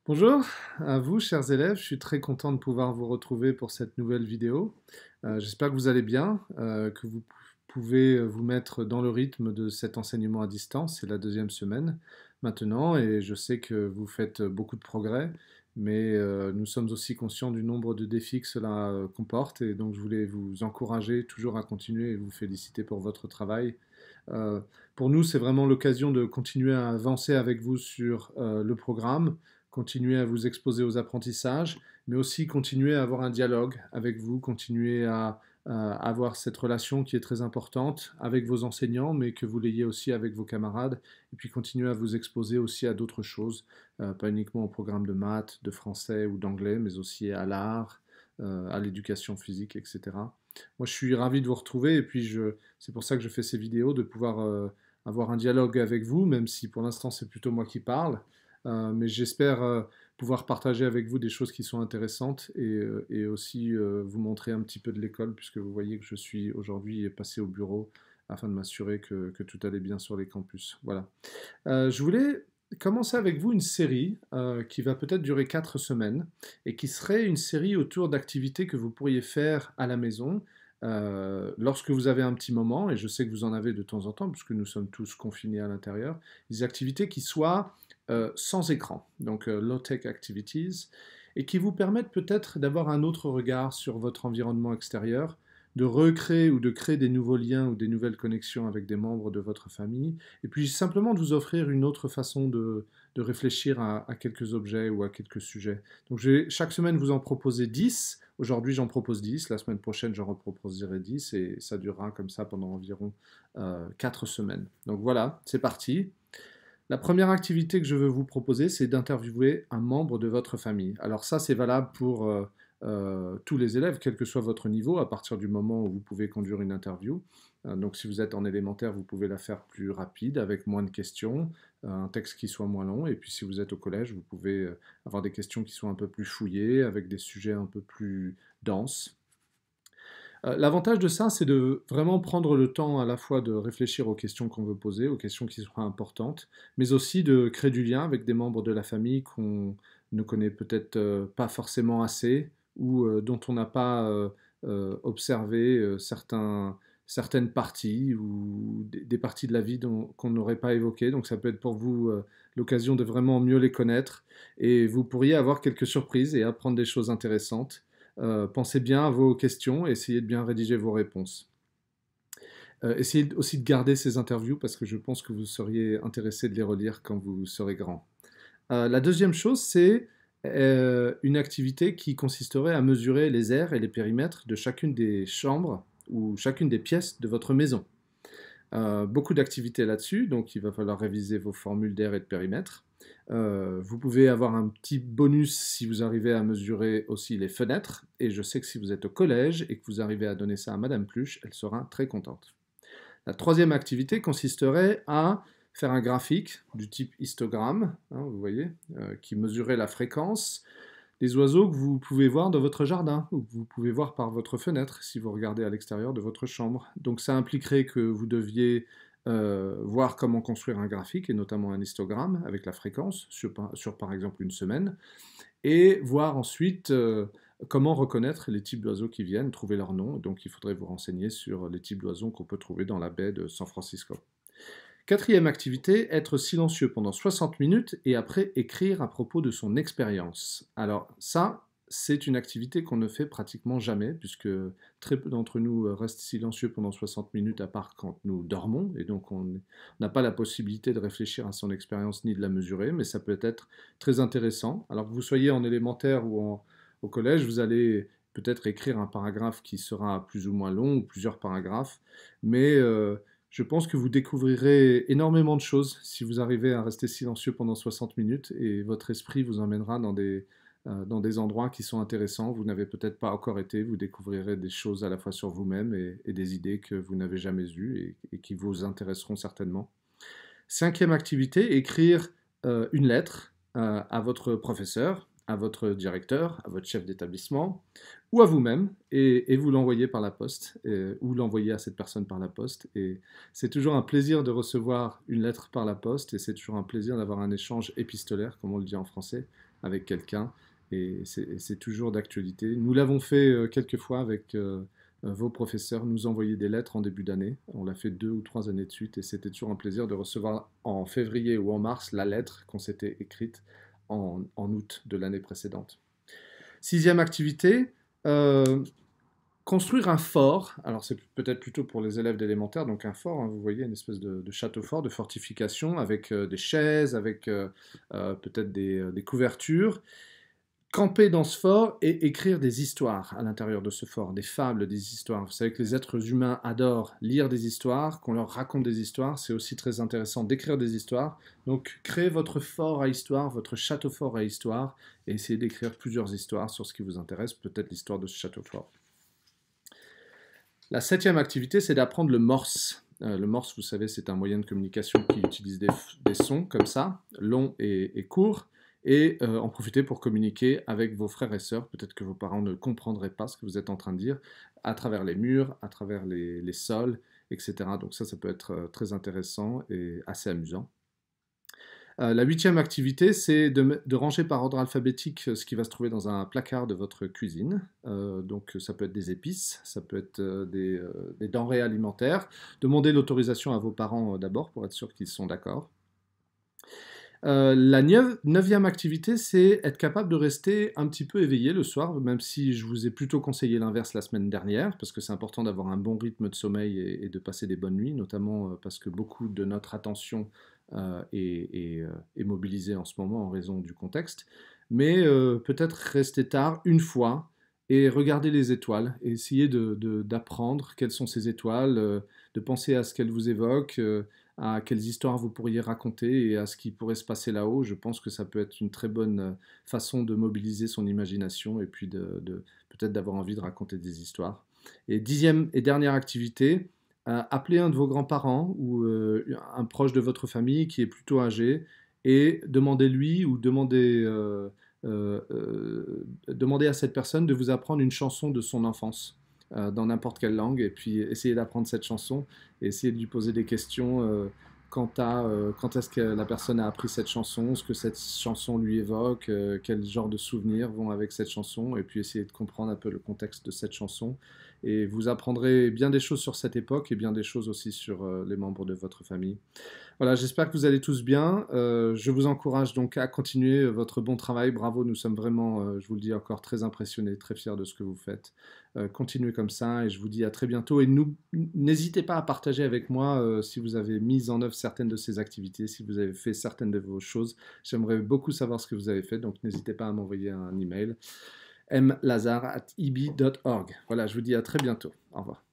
Bonjour à vous, chers élèves. Je suis très content de pouvoir vous retrouver pour cette nouvelle vidéo. J'espère que vous allez bien, que vous pouvez vous mettre dans le rythme de cet enseignement à distance. C'est la deuxième semaine maintenant et je sais que vous faites beaucoup de progrès, mais nous sommes aussi conscients du nombre de défis que cela comporte et donc je voulais vous encourager toujours à continuer et vous féliciter pour votre travail. Euh, pour nous, c'est vraiment l'occasion de continuer à avancer avec vous sur le programme, continuer à vous exposer aux apprentissages, mais aussi continuer à avoir un dialogue avec vous, continuer à avoir cette relation qui est très importante avec vos enseignants, mais que vous l'ayez aussi avec vos camarades, et puis continuer à vous exposer aussi à d'autres choses, pas uniquement au programme de maths, de français ou d'anglais, mais aussi à l'art, à l'éducation physique, etc. Moi, je suis ravi de vous retrouver, et puis c'est pour ça que je fais ces vidéos, de pouvoir avoir un dialogue avec vous, même si pour l'instant c'est plutôt moi qui parle. Mais j'espère pouvoir partager avec vous des choses qui sont intéressantes et aussi vous montrer un petit peu de l'école, puisque vous voyez que je suis aujourd'hui passé au bureau afin de m'assurer que tout allait bien sur les campus. Voilà. Je voulais commencer avec vous une série qui va peut-être durer 4 semaines et qui serait une série autour d'activités que vous pourriez faire à la maison lorsque vous avez un petit moment, et je sais que vous en avez de temps en temps, puisque nous sommes tous confinés à l'intérieur, des activités qui soient sans écran, donc low-tech activities, et qui vous permettent peut-être d'avoir un autre regard sur votre environnement extérieur, de recréer ou de créer des nouveaux liens ou des nouvelles connexions avec des membres de votre famille, et puis simplement de vous offrir une autre façon de réfléchir à quelques objets ou à quelques sujets. Donc je vais chaque semaine vous en proposer 10. Aujourd'hui j'en propose 10, la semaine prochaine j'en reproposerai 10 et ça durera comme ça pendant environ 4 semaines. Donc voilà, c'est parti. La première activité que je veux vous proposer, c'est d'interviewer un membre de votre famille. Alors ça, c'est valable pour tous les élèves, quel que soit votre niveau, à partir du moment où vous pouvez conduire une interview. Donc si vous êtes en élémentaire, vous pouvez la faire plus rapide, avec moins de questions, un texte qui soit moins long. Et puis si vous êtes au collège, vous pouvez avoir des questions qui sont un peu plus fouillées, avec des sujets un peu plus denses. L'avantage de ça, c'est de vraiment prendre le temps à la fois de réfléchir aux questions qu'on veut poser, aux questions qui seront importantes, mais aussi de créer du lien avec des membres de la famille qu'on ne connaît peut-être pas forcément assez ou dont on n'a pas observé certaines parties ou des parties de la vie qu'on n'aurait pas évoquées. Donc ça peut être pour vous l'occasion de vraiment mieux les connaître et vous pourriez avoir quelques surprises et apprendre des choses intéressantes. Pensez bien à vos questions et essayez de bien rédiger vos réponses. Essayez aussi de garder ces interviews parce que je pense que vous seriez intéressé de les relire quand vous serez grand. La deuxième chose, c'est une activité qui consisterait à mesurer les aires et les périmètres de chacune des chambres ou chacune des pièces de votre maison. Beaucoup d'activités là-dessus, donc il va falloir réviser vos formules d'air et de périmètre. Vous pouvez avoir un petit bonus si vous arrivez à mesurer aussi les fenêtres, et je sais que si vous êtes au collège et que vous arrivez à donner ça à Madame Pluche, elle sera très contente. La troisième activité consisterait à faire un graphique du type histogramme, hein, vous voyez, qui mesurerait la fréquence des oiseaux que vous pouvez voir dans votre jardin, ou que vous pouvez voir par votre fenêtre si vous regardez à l'extérieur de votre chambre. Donc ça impliquerait que vous deviez voir comment construire un graphique, et notamment un histogramme avec la fréquence sur par exemple une semaine, et voir ensuite comment reconnaître les types d'oiseaux qui viennent, trouver leur nom. Donc il faudrait vous renseigner sur les types d'oiseaux qu'on peut trouver dans la baie de San Francisco. Quatrième activité, être silencieux pendant 60 minutes et après écrire à propos de son expérience. Alors ça, c'est une activité qu'on ne fait pratiquement jamais, puisque très peu d'entre nous restent silencieux pendant 60 minutes, à part quand nous dormons, et donc on n'a pas la possibilité de réfléchir à son expérience ni de la mesurer, mais ça peut être très intéressant. Alors que vous soyez en élémentaire ou au collège, vous allez peut-être écrire un paragraphe qui sera plus ou moins long, ou plusieurs paragraphes, mais je pense que vous découvrirez énormément de choses si vous arrivez à rester silencieux pendant 60 minutes et votre esprit vous emmènera dans des endroits qui sont intéressants. Vous n'avez peut-être pas encore été, vous découvrirez des choses à la fois sur vous-même et des idées que vous n'avez jamais eues et qui vous intéresseront certainement. Cinquième activité, écrire une lettre à votre professeur. à votre directeur, à votre chef d'établissement, ou à vous-même, et vous l'envoyez par la poste, ou l'envoyez à cette personne par la poste. Et c'est toujours un plaisir de recevoir une lettre par la poste, et c'est toujours un plaisir d'avoir un échange épistolaire, comme on le dit en français, avec quelqu'un, et c'est toujours d'actualité. Nous l'avons fait quelques fois avec vos professeurs, nous envoyer des lettres en début d'année. On l'a fait 2 ou 3 années de suite, et c'était toujours un plaisir de recevoir en février ou en mars la lettre qu'on s'était écrite en août de l'année précédente. 6e activité, construire un fort. Alors c'est peut-être plutôt pour les élèves d'élémentaire, donc un fort, hein, vous voyez, une espèce de château fort, de fortification, avec des chaises, avec peut-être des couvertures. Camper dans ce fort et écrire des histoires à l'intérieur de ce fort, des fables, des histoires. Vous savez que les êtres humains adorent lire des histoires, qu'on leur raconte des histoires. C'est aussi très intéressant d'écrire des histoires. Donc, créez votre fort à histoire, votre château fort à histoire, et essayez d'écrire plusieurs histoires sur ce qui vous intéresse, peut-être l'histoire de ce château fort. La 7e activité, c'est d'apprendre le morse. Le morse, vous savez, c'est un moyen de communication qui utilise des sons comme ça, longs et courts, et en profiter pour communiquer avec vos frères et sœurs. Peut-être que vos parents ne comprendraient pas ce que vous êtes en train de dire, à travers les murs, à travers les sols, etc. Donc ça peut être très intéressant et assez amusant. La 8e activité, c'est de ranger par ordre alphabétique ce qui va se trouver dans un placard de votre cuisine. Donc ça peut être des épices, ça peut être des denrées alimentaires. Demandez l'autorisation à vos parents d'abord pour être sûr qu'ils sont d'accord. La 9e activité, c'est être capable de rester un petit peu éveillé le soir, même si je vous ai plutôt conseillé l'inverse la semaine dernière, parce que c'est important d'avoir un bon rythme de sommeil et de passer des bonnes nuits, notamment parce que beaucoup de notre attention est mobilisée en ce moment en raison du contexte. Mais peut-être rester tard une fois et regarder les étoiles, et essayer d'apprendre quelles sont ces étoiles, de penser à ce qu'elles vous évoquent, à quelles histoires vous pourriez raconter et à ce qui pourrait se passer là-haut. Je pense que ça peut être une très bonne façon de mobiliser son imagination et puis peut-être d'avoir envie de raconter des histoires. Et 10e et dernière activité, appelez un de vos grands-parents ou un proche de votre famille qui est plutôt âgé et demandez-lui ou demandez à cette personne de vous apprendre une chanson de son enfance dans n'importe quelle langue, et puis essayez d'apprendre cette chanson et essayez de lui poser des questions quant à quand est-ce que la personne a appris cette chanson, ce que cette chanson lui évoque, quel genre de souvenirs vont avec cette chanson, et puis essayez de comprendre un peu le contexte de cette chanson. Et vous apprendrez bien des choses sur cette époque et bien des choses aussi sur les membres de votre famille. Voilà, j'espère que vous allez tous bien. Je vous encourage donc à continuer votre bon travail. Bravo, nous sommes vraiment, je vous le dis encore, très impressionnés, très fiers de ce que vous faites. Continuez comme ça et je vous dis à très bientôt. Et n'hésitez pas à partager avec moi si vous avez mis en œuvre certaines de ces activités, si vous avez fait certaines de vos choses. J'aimerais beaucoup savoir ce que vous avez fait, donc n'hésitez pas à m'envoyer un email mlazar@ib.org. Voilà, je vous dis à très bientôt. Au revoir.